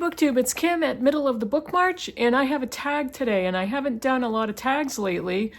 Booktube, it's Kim at Middle of the Bookmarch, and I have a tag today, and I haven't done a lot of tags lately,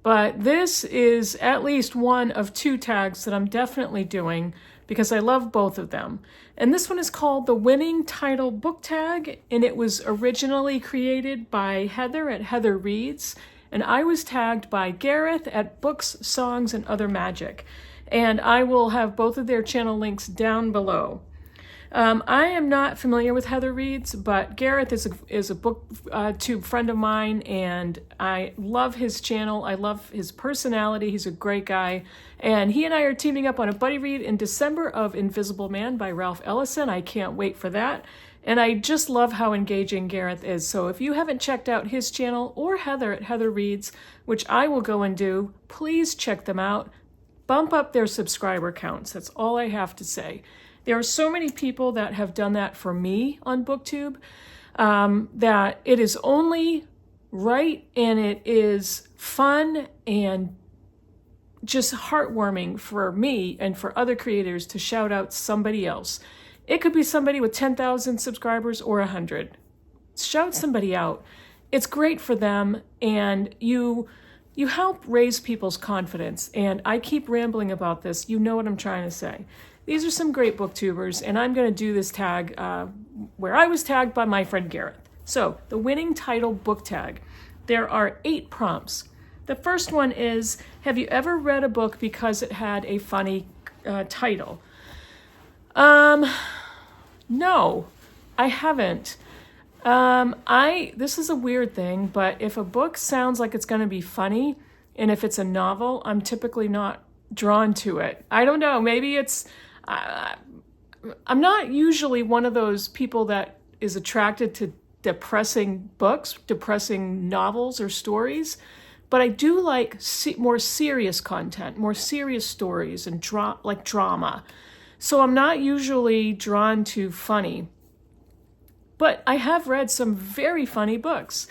but this is at least one of two tags that I'm definitely doing because I love both of them. And this one is called the Winning Title Book Tag, and it was originally created by Heather at Heather Reads, and I was tagged by Gareth at Books, Songs, and Other Magic. And I will have both of their channel links down below. I am not familiar with Heather Reads, but Gareth is a booktube friend of mine, and I love his channel. I love his personality. He's a great guy. And he and I are teaming up on a buddy read in December of Invisible Man by Ralph Ellison. I can't wait for that. And I just love how engaging Gareth is. So if you haven't checked out his channel or Heather at Heather Reads, which I will go and do, please check them out. Bump up their subscriber counts. That's all I have to say. There are so many people that have done that for me on BookTube that it is only right and it is fun and just heartwarming for me and for other creators to shout out somebody else. It could be somebody with 10,000 subscribers or 100. Shout somebody out. It's great for them, and you help raise people's confidence. And I keep rambling about this. You know what I'm trying to say. These are some great booktubers, and I'm going to do this tag where I was tagged by my friend Gareth. So, the Winning Title Book Tag. There are 8 prompts. The first one is, have you ever read a book because it had a funny title? No, I haven't. This is a weird thing, but if a book sounds like it's going to be funny, and if it's a novel, I'm typically not drawn to it. I don't know, maybe it's... I'm not usually one of those people that is attracted to depressing books, depressing novels or stories, but I do like more serious content, more serious stories and like drama. So I'm not usually drawn to funny, but I have read some very funny books,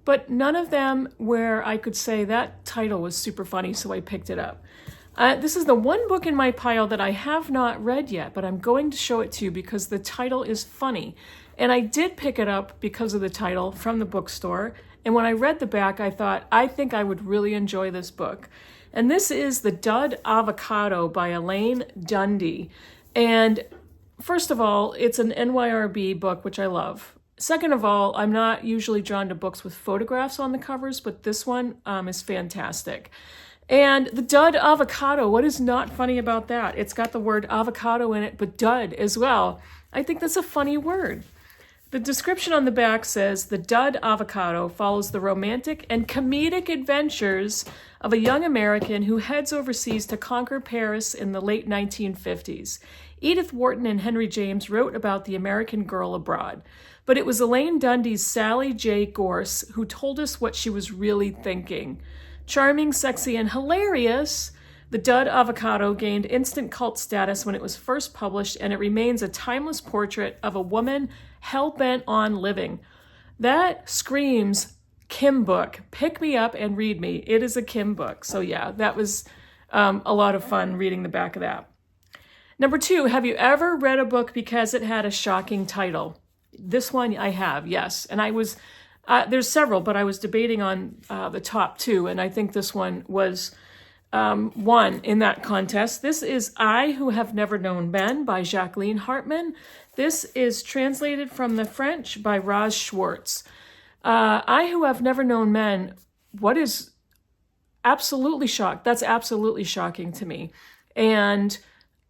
but none of them where I could say that title was super funny, so I picked it up. This is the one book in my pile that I have not read yet, but I'm going to show it to you because the title is funny. And I did pick it up because of the title from the bookstore. And when I read the back, I thought, I think I would really enjoy this book. And this is The Dull Avocado by Elaine Dundee. And first of all, it's an NYRB book, which I love. Second of all, I'm not usually drawn to books with photographs on the covers, but this one is fantastic. And the Dull Avocado, what is not funny about that? It's got the word avocado in it, but dud as well. I think that's a funny word. The description on the back says, the Dull Avocado follows the romantic and comedic adventures of a young American who heads overseas to conquer Paris in the late 1950s. Edith Wharton and Henry James wrote about the American girl abroad, but it was Elaine Dundee's Sally J. Gorse who told us what she was really thinking. Charming, sexy, and hilarious, The Dull Avocado gained instant cult status when it was first published, and it remains a timeless portrait of a woman hell-bent on living. That screams Kim book. Pick me up and read me. It is a Kim book. So yeah, that was a lot of fun reading the back of that. Number 2, have you ever read a book because it had a shocking title? This one I have, yes. And I was... there's several, but I was debating on the top 2, and I think this one was one in that contest. This is I Who Have Never Known Men by Jacqueline Hartman. This is translated from the French by Roz Schwartz. I Who Have Never Known Men, what is absolutely shocked. That's absolutely shocking to me. And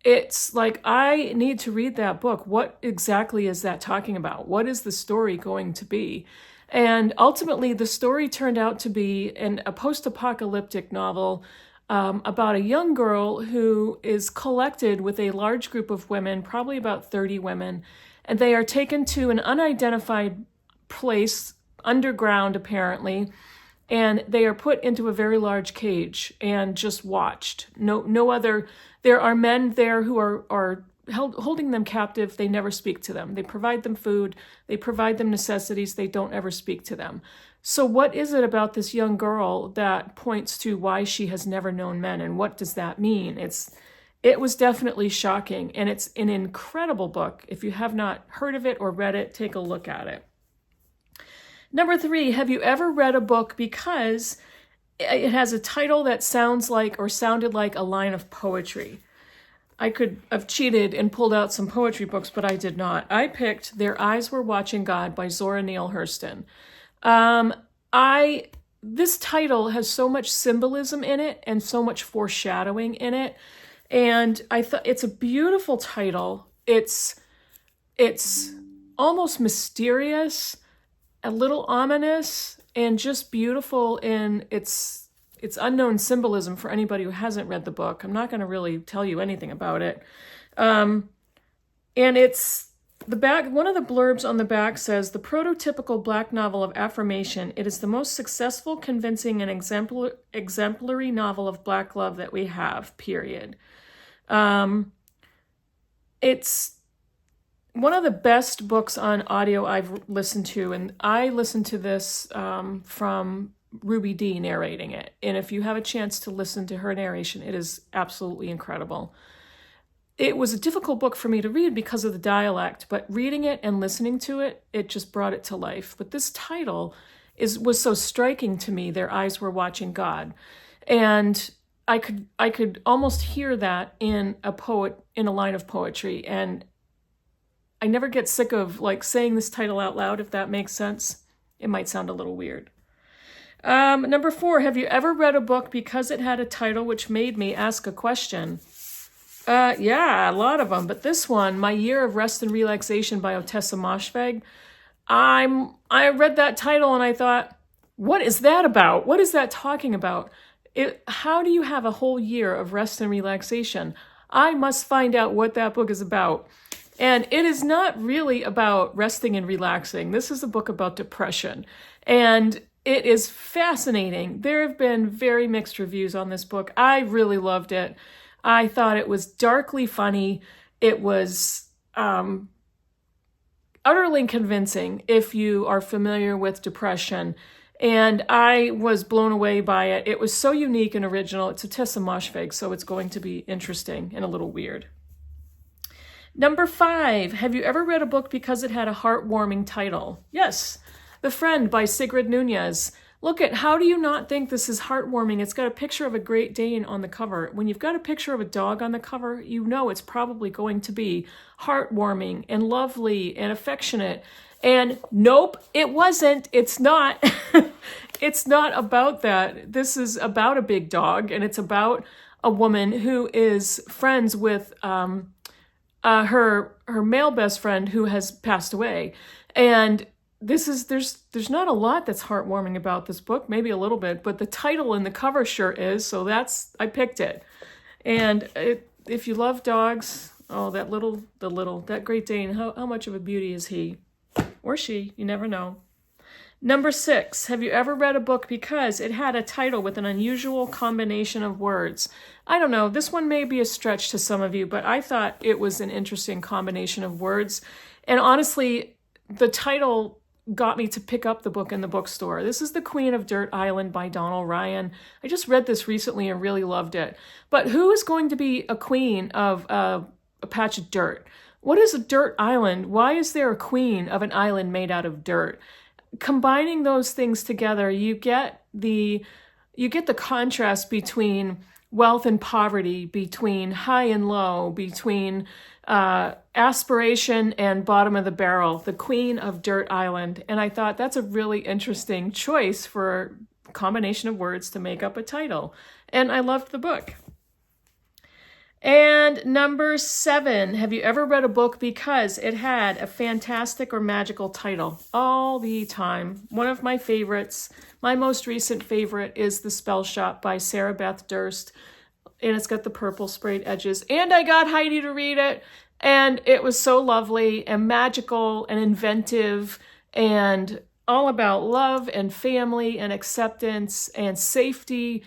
it's like, I need to read that book. What exactly is that talking about? What is the story going to be? And ultimately, the story turned out to be a post-apocalyptic novel about a young girl who is collected with a large group of women, probably about 30 women, and they are taken to an unidentified place, underground apparently, and they are put into a very large cage and just watched. No other. There are men there who are holding them captive. They never speak to them. They provide them food. They provide them necessities. They don't ever speak to them. So what is it about this young girl that points to why she has never known men, and what does that mean? It was definitely shocking, and it's an incredible book. If you have not heard of it or read it, take a look at it. Number 3, have you ever read a book because it has a title that sounds like or sounded like a line of poetry? I could have cheated and pulled out some poetry books, but I did not. I picked Their Eyes Were Watching God by Zora Neale Hurston. This title has so much symbolism in it and so much foreshadowing in it. And I thought it's a beautiful title. It's almost mysterious, a little ominous, and just beautiful in its unknown symbolism for anybody who hasn't read the book. I'm not going to really tell you anything about it. And it's the back. One of the blurbs on the back says, "The prototypical Black novel of affirmation. It is the most successful, convincing, and exemplary novel of Black love that we have, period." It's one of the best books on audio I've listened to, and I listened to this from Ruby Dee narrating it. And if you have a chance to listen to her narration, it is absolutely incredible. It was a difficult book for me to read because of the dialect, but reading it and listening to it, it just brought it to life. But this title was so striking to me, Their Eyes Were Watching God. And I could almost hear that in a line of poetry. And I never get sick of saying this title out loud, if that makes sense. It might sound a little weird. Number 4, have you ever read a book because it had a title which made me ask a question? Yeah, a lot of them. But this one, My Year of Rest and Relaxation by Ottessa Moshfegh, I read that title and I thought, what is that about? What is that talking about? How do you have a whole year of rest and relaxation? I must find out what that book is about. And it is not really about resting and relaxing. This is a book about depression. And it is fascinating. There have been very mixed reviews on this book. I really loved it. I thought it was darkly funny. It was utterly convincing if you are familiar with depression. And I was blown away by it. It was so unique and original. It's Ottessa Moshfegh, so it's going to be interesting and a little weird. Number 5, have you ever read a book because it had a heartwarming title? Yes, The Friend by Sigrid Nunez. Look at, how do you not think this is heartwarming? It's got a picture of a Great Dane on the cover. When you've got a picture of a dog on the cover, you know it's probably going to be heartwarming and lovely and affectionate. And nope, it wasn't. It's not. It's not about that. This is about a big dog, and it's about a woman who is friends with her male best friend who has passed away. And there's not a lot that's heartwarming about this book, maybe a little bit, but the title and the cover sure is, so I picked it. And if you love dogs, that Great Dane, how much of a beauty is he? Or she, you never know. Number 6, have you ever read a book because it had a title with an unusual combination of words? I don't know, this one may be a stretch to some of you, but I thought it was an interesting combination of words. And honestly, the title got me to pick up the book in the bookstore. This is The Queen of Dirt Island by Donal Ryan. I just read this recently and really loved it. But who is going to be a queen of a patch of dirt? What is a dirt island? Why is there a queen of an island made out of dirt? Combining those things together, you get the contrast between wealth and poverty, between high and low, between aspiration and bottom of the barrel, the Queen of Dirt Island. And I thought that's a really interesting choice for a combination of words to make up a title. And I loved the book. And number 7, have you ever read a book because it had a fantastic or magical title? All the time. One of my favorites, my most recent favorite, is The Spell Shop by Sarah Beth Durst. And it's got the purple sprayed edges. And I got Heidi to read it. And it was so lovely and magical and inventive and all about love and family and acceptance and safety.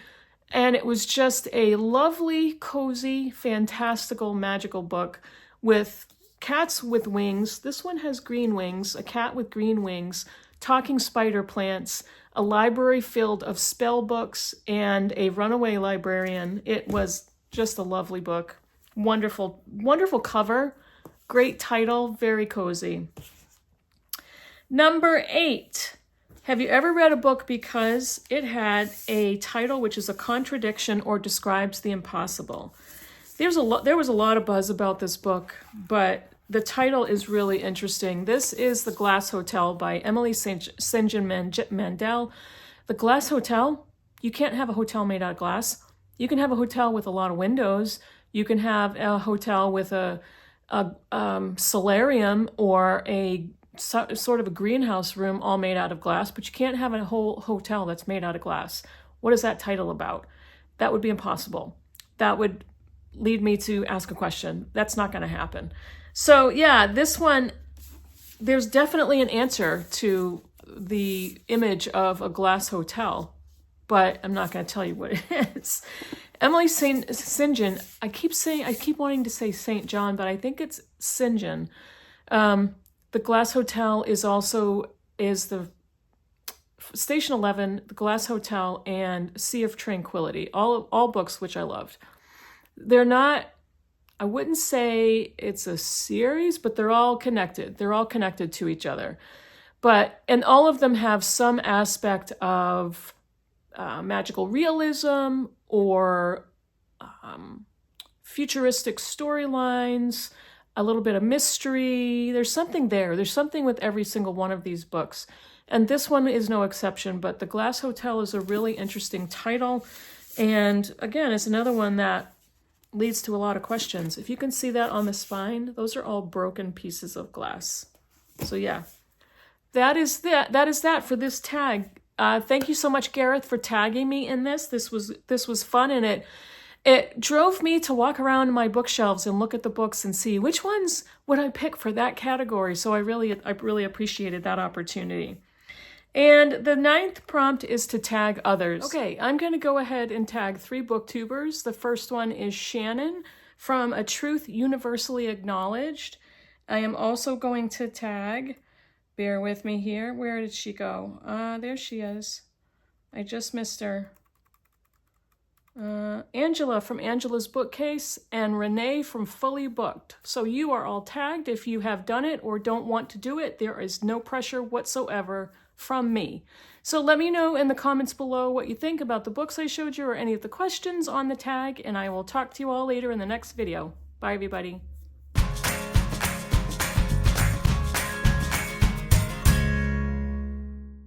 And it was just a lovely, cozy, fantastical, magical book with cats with wings. This one has green wings, a cat with green wings, talking spider plants, a library filled of spell books, and a runaway librarian. It was just a lovely book. Wonderful, wonderful cover. Great title, very cozy. Number 8. Have you ever read a book because it had a title which is a contradiction or describes the impossible? There was a lot of buzz about this book, but the title is really interesting. This is The Glass Hotel by Emily St. John Mandel. The Glass Hotel, you can't have a hotel made out of glass. You can have a hotel with a lot of windows. You can have a hotel with a solarium or a sort of a greenhouse room all made out of glass, but you can't have a whole hotel that's made out of glass. What is that title about? That would be impossible. That would lead me to ask a question. That's not going to happen. So yeah, this one, there's definitely an answer to the image of a glass hotel, but I'm not going to tell you what it is. Emily St. John, I keep wanting to say St. John, but I think it's St. John. The Glass Hotel is the Station 11, The Glass Hotel, and Sea of Tranquility, all books which I loved. They're not, I wouldn't say it's a series, but they're all connected. They're all connected to each other. And all of them have some aspect of magical realism or futuristic storylines, a little bit of mystery. There's something there. There's something with every single one of these books. And this one is no exception, but The Glass Hotel is a really interesting title. And again, it's another one that leads to a lot of questions. If you can see that on the spine, those are all broken pieces of glass. So yeah, that is that for this tag. Thank you so much, Gareth, for tagging me in this. This was fun, and it drove me to walk around my bookshelves and look at the books and see which ones would I pick for that category. So I really appreciated that opportunity. And the 9th prompt is to tag others. Okay, I'm going to go ahead and tag 3 booktubers. The first one is Shannon from A Truth Universally Acknowledged. I am also going to tag, bear with me here, where did she go? There she is. I just missed her. Angela from Angela's Bookcase, and Reney from Fully Booked. So you are all tagged. If you have done it or don't want to do it, there is no pressure whatsoever from me. So let me know in the comments below what you think about the books I showed you or any of the questions on the tag, and I will talk to you all later in the next video. Bye, everybody.